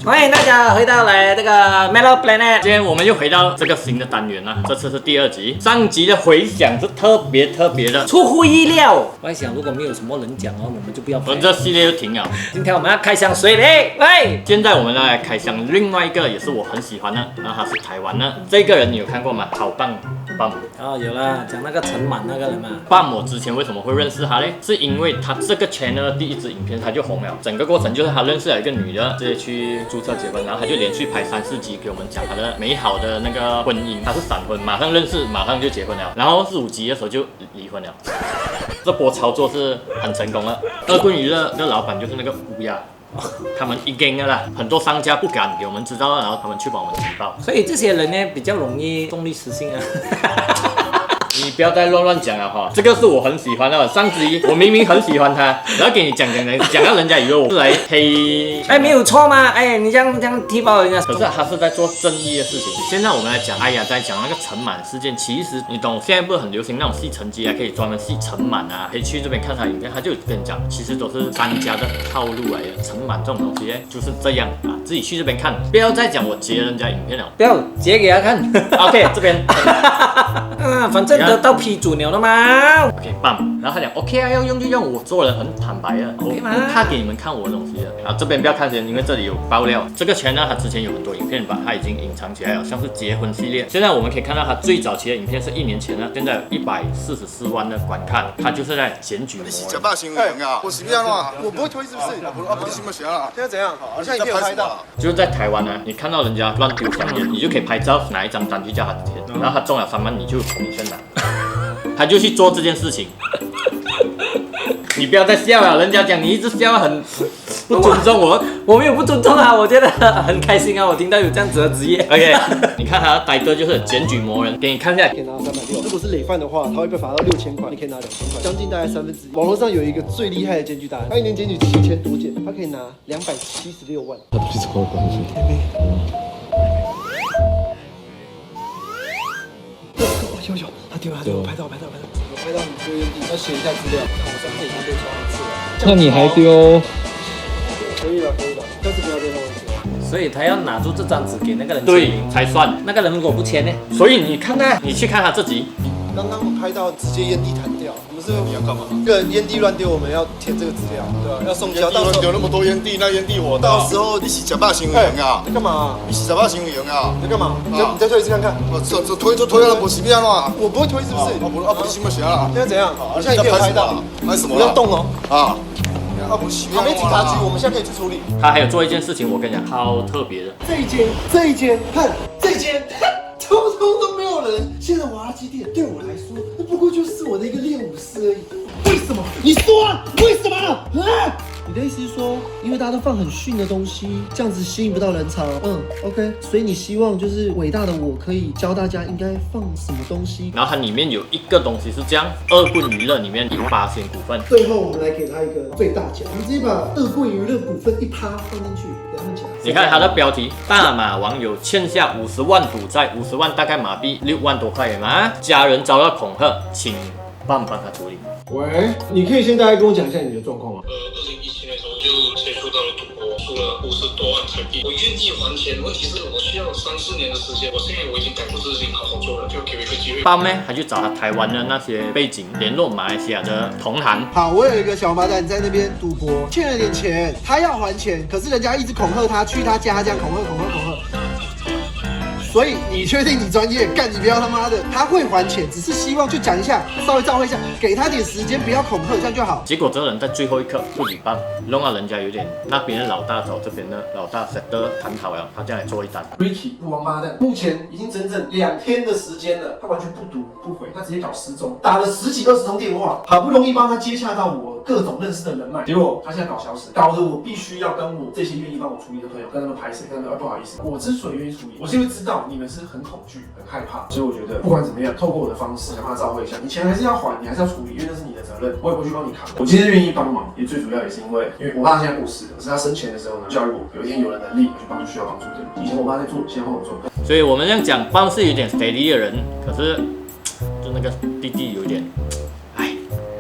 欢迎大家回到来这个 Mellow Planet。今天我们又回到这个新的单元了，这次是第2集。上集的回响是特别的，出乎意料。我在想，如果没有什么人讲哦，我们就不要拍。我们这系列就停了。今天我们要开箱谁嘞？喂，现在我们来开箱另外一个，也是我很喜欢的，然后他是台湾的。这个人你有看过吗？好棒棒。哦，有了，讲那个陈满那个人嘛。棒，我之前为什么会认识他嘞？是因为他这个 channel 的第一支影片他就红了，整个过程就是他认识了一个女的，直接去注册结婚，然后他就连续拍3、4集给我们讲他的美好的那个婚姻。他是闪婚，马上认识，马上就结婚了，然后4、5集的时候就离婚了。这波操作是很成功的。二棍娱乐的老板就是那个乌鸦。他们一 gang 的啦，很多商家不敢给我们知道，然后他们去帮我们举报，所以这些人呢比较容易动力实性啊。你不要再乱讲了哈，这个是我很喜欢的。上集我明明很喜欢他，然后给你讲到人家以为我是来黑，哎，没有错吗？哎，你这样踢爆人家，可是他是在做正义的事情。现在我们来讲，哎呀，在讲那个陈满事件。其实你懂，现在不是很流行那种戏成绩啊，可以专门戏陈满啊，可以去这边看他影片，他就跟你讲，其实都是商家的套路来的。陈满这种东西就是这样啊，自己去这边看，不要再讲我截人家影片了，不要截给他看。OK， 这边，反正得到批准了的嘛。OK， 棒。然后他讲 OK 啊，要用就用，我做人很坦白的，我不怕给你们看我的东西的。啊，这边不要看先，因为这里有爆料。这个圈呢，他之前有很多影片吧，他已经隐藏起来了，像是结婚系列。现在我们可以看到他最早期的影片是1年前的，现在有144万的观看，他就是在检举魔人。假扮行为人啊！我是这样啊，我不会推是不是？不是什么行啊？现在怎样？好像影片有拍到。就是在台湾呢，你看到人家乱丢香烟，你就可以拍照，拿一张单去叫他填，然后他中了3万，你就从你先拿。他就去做这件事情。你不要再笑了，人家讲你一直笑很不尊重我，我没有不尊重啊，我觉得很开心啊，我听到有这样子的职业。OK， 你看他的呆哥就是检举魔人，给你看一下，可以拿360，如果是累犯的话，他会被罚到6000块，你可以拿2000块，将近大概1/3。网络上有一个最厉害的检举达人，他1年检举7000多件，他可以拿276万。他到底怎么关系？有，他丢，我拍到，我拍到你丢烟蒂，要写一下资料。那我上次已经被抓1次了。那你还丢？可以了，下次不要再弄了。所以他要拿出这张纸给那个人签对名才算。那个人如果不签呢？所以你看啊，你去看他这集。刚刚我拍到直接烟蒂弹掉，我们是你要干嘛？个人烟蒂乱丢，我们要填这个资料，对吧？要送交。到时候丢那么多烟蒂，那烟蒂我到时候你是假扮行为人啊？在干嘛？你是假扮行为人啊？你在干嘛？你再推一次看看。我这推就推了，不是这样啊？我不会推是不是？不是什么行啊？现在怎样？我现在影片有拍到，拍什么？不要动哦。啊！旁边警察局，我们现在可以去处理。他还有做一件事情，我跟你讲，超特别的。这一间，看这一间，通通都没有人。现在娃娃机店对我来说，不过就是我的一个练武室而已。为什么？你说啊？为什么啊？你的意思是说，因为大家都放很逊的东西，这样子吸引不到人潮。OK， 所以你希望就是伟大的我可以教大家应该放什么东西。然后它里面有一个东西是这样，二棍娱乐里面有8%股份。最后我们来给他一个最大奖，我们直接把二棍娱乐股份1%放进去，给他们讲。你看它的标题：大马网友欠下50万赌债，50万大概马币6万多块元嘛，家人遭到恐吓，请帮他处理。喂，你可以先大概跟我讲一下你的状况吗？2017年的时候就接触到了赌博，输了50多万台币。我愿意还钱，问题是我需要3、4年的时间。我现在我已经改过自新，好好做了，就给我一个机会。帮呢，他就找他台湾的那些背景，联络马来西亚的同行。好，我有一个小马仔在那边赌博，欠了点钱，他要还钱，可是人家一直恐吓他，去他家这样恐吓。所以你确定你专业？干你不要他妈的，他会还钱，只是希望就讲一下，稍微照会一下，给他点时间，不要恐吓，这样就好。结果这个人在最后一刻就举报，弄到人家有点那边的老大找这边的老大 set 谈讨了，他这样来做一单。Ricky 这王八蛋，目前已经整整2天的时间了，他完全不读不回，他直接搞失踪，打了10几20通电话，好不容易帮他接洽到我各种认识的人脉，结果他现在搞消失，搞得我必须要跟我这些愿意帮我处理的朋友跟他们拍谁，跟他们不好意思，我之所以愿意处理，我是因为知道你们是很恐惧、很害怕，所以我觉得不管怎么样，透过我的方式想办法照会一下，你钱还是要还，你还是要处理，因为那是你的责任，我也不会去帮你扛。我今天愿意帮忙，也最主要也是因为我爸现在过世了，可是他生前的时候呢，教育我，有一天有了能力，我去帮助需要帮助的人。以前我爸在做，现在换我做。所以我们这样讲，棒是有点 steady 的人，可是就那个弟弟有点，哎，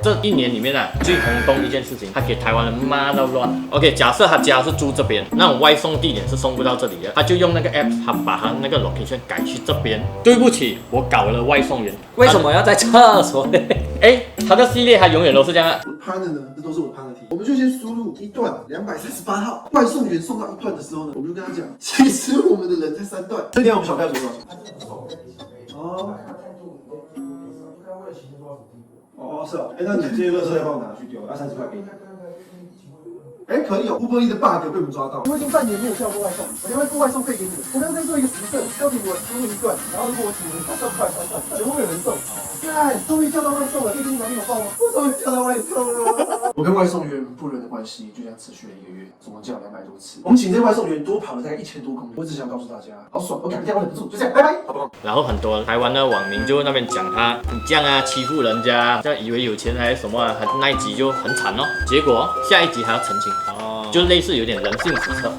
这1年里面啊，最轰动一件事情，他给台湾人骂到乱。OK， 假设他家是住这边，那种外送地点是送不到这里的，他就用那个 app， 他把他那个 location 改去这边。对不起，我搞了外送员。为什么要在厕所呢？哎，他的系列他永远都是这样。我的 partner 呢，这都是我 partner 题，我们就先输入一段238号，外送员送到一段的时候呢，我们就跟他讲，其实我们的人在3段。这天我们小票多少钱？哦。哦，是哦，哎，那你这些垃圾要帮我拿去丢，要30块给你。哎，可以哦。Uber Eats 的 bug 被我们抓到，我已经半年没有叫过外送，我连付外送费给你们。我刚才做一个实测，标准我输入一段，然后如果我请你们3段、3段，全部有人送。看，终于叫到外送了，可以跟你男朋友报吗？我终于叫到外送了。我跟外送员不伦的关系就这样持续了1个月，总共叫了200多次。我们请这外送员多跑了大概1000多公里。我只想告诉大家，好爽，我赶电话忍不住，就这样，拜拜，好不好？然后很多台湾的网民就那边讲他，你这样啊欺负人家，这样以为有钱还是什么啊？那一集就很惨哦。结果下一集还要澄清，就类似有点人性史册。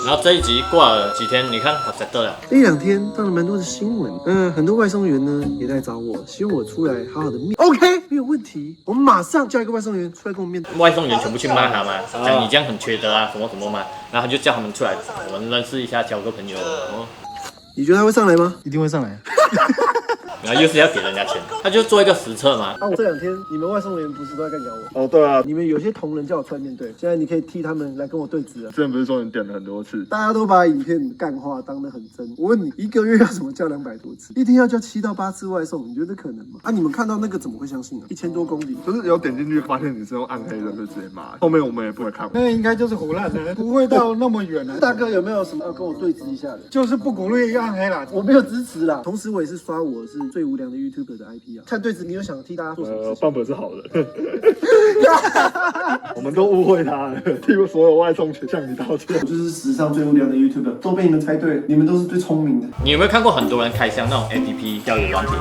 然后这一集过了几天，你看他settle了。这1-2天放了蛮多的新闻，很多外送员呢也在找我，希望我出来好好的面。OK， 没有问题，我们马上叫一个外送员出来跟我面对。外送员全部去骂他嘛，讲你这样很缺德啊，什么什么嘛，然后他就叫他们出来，我们认识一下，交个朋友。你觉得他会上来吗？一定会上来。然后又是要给人家钱，他就做一个实测嘛。我这2天你们外送员不是都在干咬我？哦，对啊，你们有些同仁叫我出来面对，现在你可以替他们来跟我对质了。之前不是说你点了很多次，大家都把影片干话当得很真。我问你，1个月要怎么叫200多次？一天要叫7到8次外送，你觉得可能吗？啊，你们看到那个怎么会相信啊？1000多公里，就是有点进去发现你是用暗黑的，就直接骂。后面我们也不会看。那应该就是胡乱的，不会到那么远的。大哥有没有什么要跟我对质一下的？就是不鼓励暗黑啦，我没有支持啦。同时我也是刷我是最无良的 YouTuber 的 IP 啊。看对质，你有想替大家做什么事情？Bump 是好人，我们都误会他了，替所有外送向你道歉。我就是史上最无聊的 YouTuber， 都被你们猜对了，你们都是最聪明的。你有没有看过很多人开箱那种 APP 交友软体？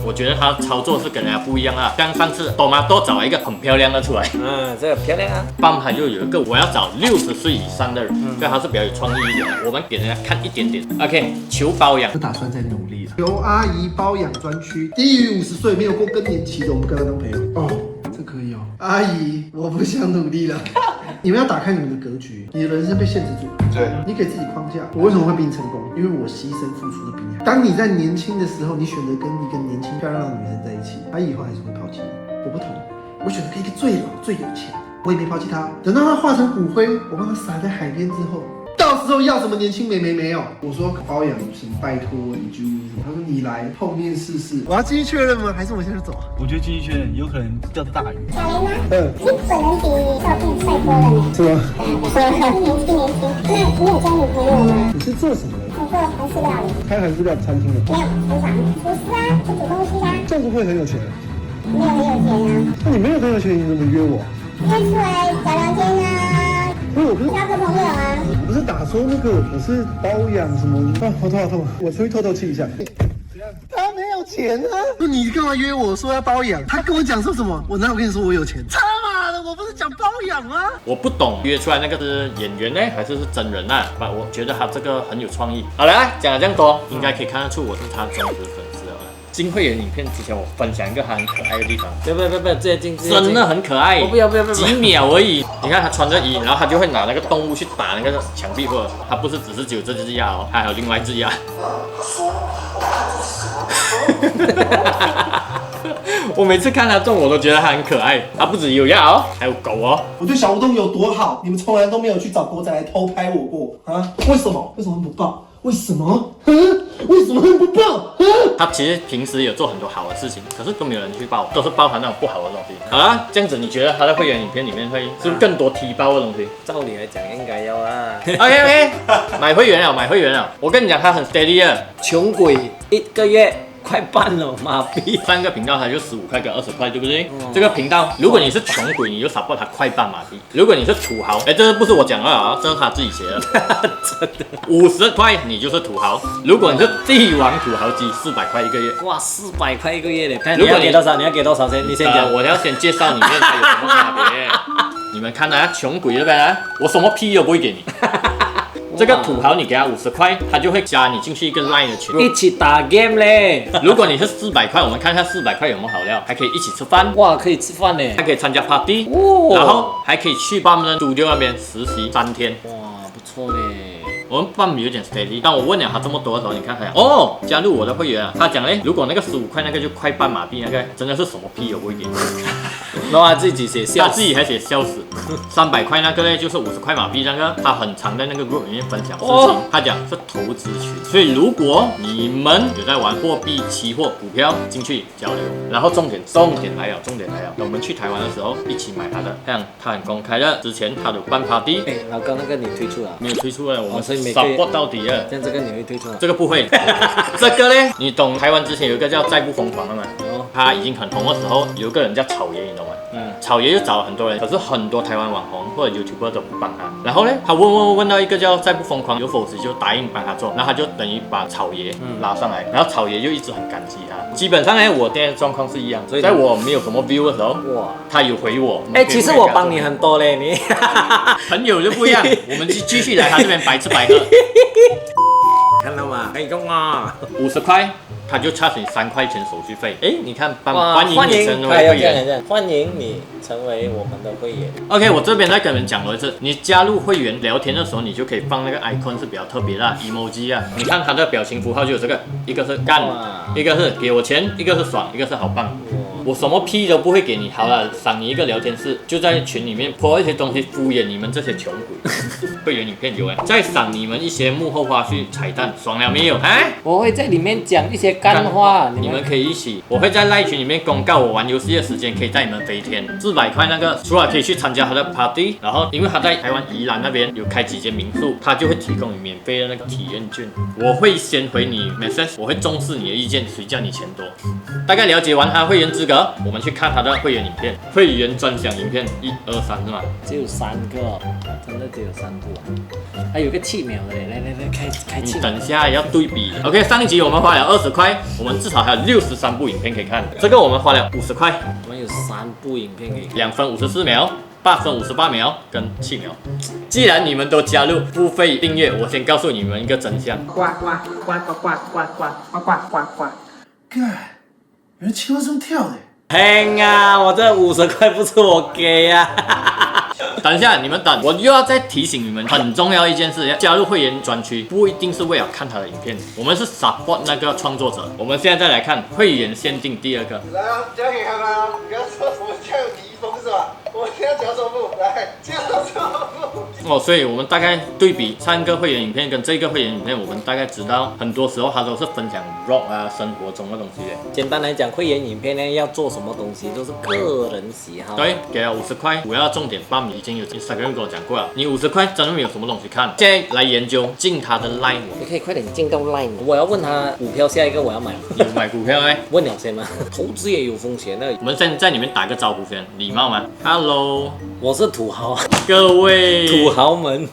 我觉得他操作是跟人家不一样啊。像上次多玛多找一个很漂亮的出来，这个漂亮啊。Bump 他就有一个我要找60岁以上的人，所以他是比较有创意一点的。我们给人家看一点点。OK， 求包养。我打算在努力了。由阿姨包养专区，低于50岁没有过更年期的，我们跟他当朋友。哦，这可以哦。阿姨，我不想努力了。你们要打开你们的格局，你的人生被限制住了。对，你给自己框架。我为什么会比你成功？因为我牺牲付出的比你好。当你在年轻的时候，你选择跟一个年轻漂亮的女人在一起，她以后还是会抛弃你。我不同，我选择跟一个最老最有钱，我也没抛弃她。等到她化成骨灰，我帮她撒在海边之后。到时候要什么年轻美眉没有？我说包养请拜托你救命。他说你来碰面试试。我要继续确认吗？还是我现在走？我觉得继续确认，有可能叫大鱼。小雷吗？你本人比照片帅多了呢。是吗？说年轻。那你有交女朋友吗？你是做什么的？我做韩式料理。开韩式料理餐厅的？没有，厨房。厨师啊，会煮东西啊。这样子会很有钱？没有很有钱啊。那你没有很有钱，你怎么约我？约出来聊聊天啊。我不是交个朋友啊。我不是打说那个，我是包养什么？啊，好痛好痛！我出去透透气一下。他没有钱啊！那你干嘛约我说要包养？他跟我讲说什么？我哪有跟你说我有钱？他妈的，我不是讲包养吗？我不懂约出来那个是演员呢，还是真人啊？我觉得他这个很有创意。好了，讲了这样多，应该可以看得出我是他忠实粉丝了。金慧妍影片之前我分享一个他很可爱的地方，不，直接进，真的很可爱。我不要，几秒而已。你看他穿着衣，然后他就会拿那个动物去打那个墙壁，或者他不是只是只有这只鸭哦，他还有另外一只鸭。我每次看他中，我都觉得他很可爱。他不止有鸭哦，还有狗哦。我对小吴东有多好，你们从来都没有去找狗仔来偷拍我过啊？为什么？为什么不报？为什么？为什么不报？他其实平时有做很多好的事情，可是都没有人去报，都是包含那种不好的东西。好啦，这样子你觉得他的会员影片里面会是不是更多踢爆的东西？照理来讲应该要啦。OK， 买会员了。我跟你讲，他很 steady 的，穷鬼1个月快半了，妈逼！上个频道它就15块跟20块，对不对？这个频道，如果你是穷鬼，你就support他快半马币；如果你是土豪，这不是我讲的啊，这是他自己写的，真的。50块你就是土豪，如果你是帝王土豪鸡，400块1个月。哇，400块1个月的，看你要给多少？你要给多少先？你先讲。我要先介绍里面它有什么差别。你们看啊，穷鬼对不对？我什么屁都不会给你。这个土豪你给他50块，他就会加你进去一个 Line 的群，一起打 game 嘞！如果你是400块，我们看一下400块有没有好料，还可以一起吃饭，哇，可以吃饭呢，还可以参加 party，然后还可以去他们的 studio 那边实习3天。哇，不错嘞。我们办有点 steady， 当我问了他这么多的时候，你看看哦，加入我的会员啊，他讲嘞，如果那个15块那个就快半马币那个，真的是什么屁都不会给你，然后他自己写笑他自己还写笑死。300块那个呢，就是50块马币那个，他很常在那个 group 里面分享事情，他讲是投资群，所以如果你们有在玩货币、期货、股票，进去交流，然后重点来了，我们去台湾的时候一起买他的，这样他很公开的，之前他有办 party， 哎，老高那个你推出了？没有推出来，我们所以每个月 support 到底了。像这个你会推出吗？这个不会，这个呢，你懂台湾之前有一个叫再不疯狂的吗？他已经很红的时候，有一个人叫草爷，你懂吗？草爷就找了很多人，可是很多台湾网红或者 YouTuber 都不帮他。然后呢，他问到一个叫再不疯狂，有否子就答应帮他做，然后他就等于把草爷拉上来，然后草爷就一直很感激他。基本上呢，我现在状况是一样，所以在我没有什么 view 的时候，哇，他有回我。哎，其实我帮你很多嘞，你朋友就不一样，我们继续来他这边白吃白喝。看到吗？可以用啊，50块。他就 charge 你3块钱手续费，哎，你看，欢迎你成为会员，欢迎你成为我们的会员。OK， 我这边再跟你们讲过一次，你加入会员聊天的时候，你就可以放那个 icon 是比较特别的 emoji 啊。你看他的表情符号就有这个，一个是干，一个是给我钱，一个是爽，一个是好棒。我什么屁都不会给你，好了，赏你一个聊天室，就在群里面播一些东西敷衍你们这些穷鬼。会员影片有哎，再赏你们一些幕后花絮彩蛋，爽了没有？哎，我会在里面讲一些干话，你们可以一起，我会在赖群里面公告我玩游戏的时间，可以带你们飞天。400块那个，除了可以去参加他的 party， 然后因为他在台湾宜兰那边有开几间民宿，他就会提供你免费的那个体验券。我会先回你 message， 我会重视你的意见，谁叫你钱多。大概了解完他会员资格，我们去看他的会员影片，会员专享影片1、2、3是吗？只有3个，真的只有3部啊，还有个7秒的嘞，来开你等一下要对比。OK， 上一集我们花了20块，我们至少还有63部影片可以看。这个我们花了50块，我们有3部影片可以看， 2分54秒。8分58秒跟7秒。既然你们都加入付费订阅，我先告诉你们一个真相。呱呱呱呱呱呱呱呱呱呱呱！干，原来青蛙是用跳的。嘿啊，我这50块不是我给啊。等一下，你们等，我又要再提醒你们很重要一件事，加入会员专区不一定是为了看他的影片，我们是 support 那个创作者。我们现在再来看会员限定第2个。来啊，现在可以看看啊，你刚刚说我现在有第1封是吧？我现在脚手部来，脚手部。哦，所以我们大概对比上个会员影片跟这个会员影片，我们大概知道，很多时候他都是分享 vlog 啊，生活中的东西。简单来讲，会员影片呢要做什么东西都是个人喜好。对，给了50块，主要重点BAM已经有 Instagram 跟我讲过了，你50块真的没有什么东西看。现在来研究进他的 Line， 你可以快点进到 Line。我要问他股票下一个我要买，有买股票没？问了先吗？投资也有风险的。我们先在里面打个招呼先，礼貌吗 ？Hello， 我是土豪，各位土豪们。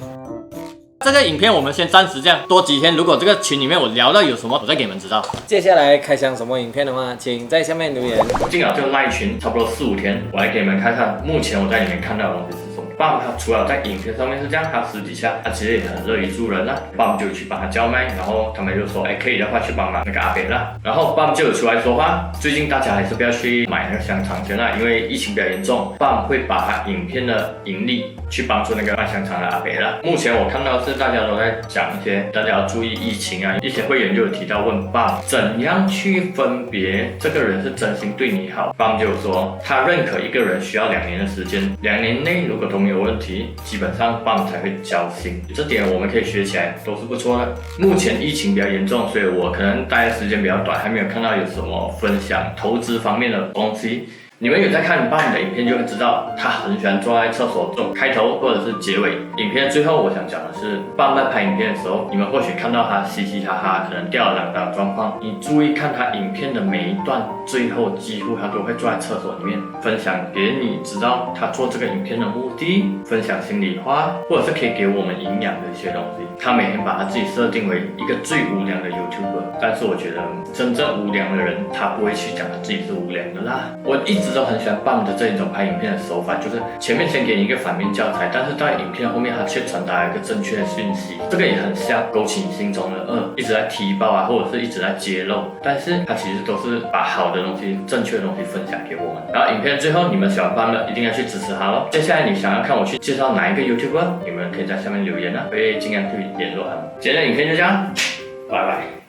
这个影片我们先暂时这样，多几天如果这个群里面我聊到有什么，我再给你们知道。接下来开箱什么影片的话，请在下面留言。进了这个赖群差不多4、5天，我来给你们看看目前我在里面看到的东西是什么。BAM他除了在影片上面是这样，他私底下他其实也很乐于助人啦。BAM 就去帮他叫卖，然后他们就说，哎，可以的话去帮忙那个阿北啦。然后 BAM 就有出来说话，最近大家还是不要去买那个香肠先啦，因为疫情比较严重。BAM 会把他影片的盈利去帮助那个卖香肠的阿北啦。目前我看到的是大家都在讲一些大家要注意疫情啊，一些会员就有提到问 BAM 怎样去分别这个人是真心对你好。BAM 就有说他认可一个人需要2年的时间，2年内如果都没有问题，基本上BAM才会交心。这点我们可以学起来，都是不错的。目前疫情比较严重，所以我可能待的时间比较短，还没有看到有什么分享投资方面的东西。你们有在看BAM的影片就会知道，他很喜欢坐在厕所中开头或者是结尾。影片最后我想讲的是，BAM在拍影片的时候，你们或许看到他嘻嘻哈哈，可能吊儿郎当的状况。你注意看他影片的每一段，最后几乎他都会坐在厕所里面分享给你知道他做这个影片的目的，分享心里话，或者是可以给我们营养的一些东西。他每天把他自己设定为一个最无良的 YouTuber， 但是我觉得真正无良的人，他不会去讲他自己是无良的啦。我一直都很喜欢BAM的这一种拍影片的手法，就是前面先给你一个反面教材，但是在影片后面面他却传达一个正确的讯息，这个也很像勾起你心中的恶，一直在提报啊，或者是一直在揭露，但是他其实都是把好的东西、正确的东西分享给我们。然后影片最后你们喜欢的一定要去支持他咯。接下来你想要看我去介绍哪一个 YouTuber， 你们可以在下面留言啊，会尽量去联络他们。今天的影片就这样，拜拜。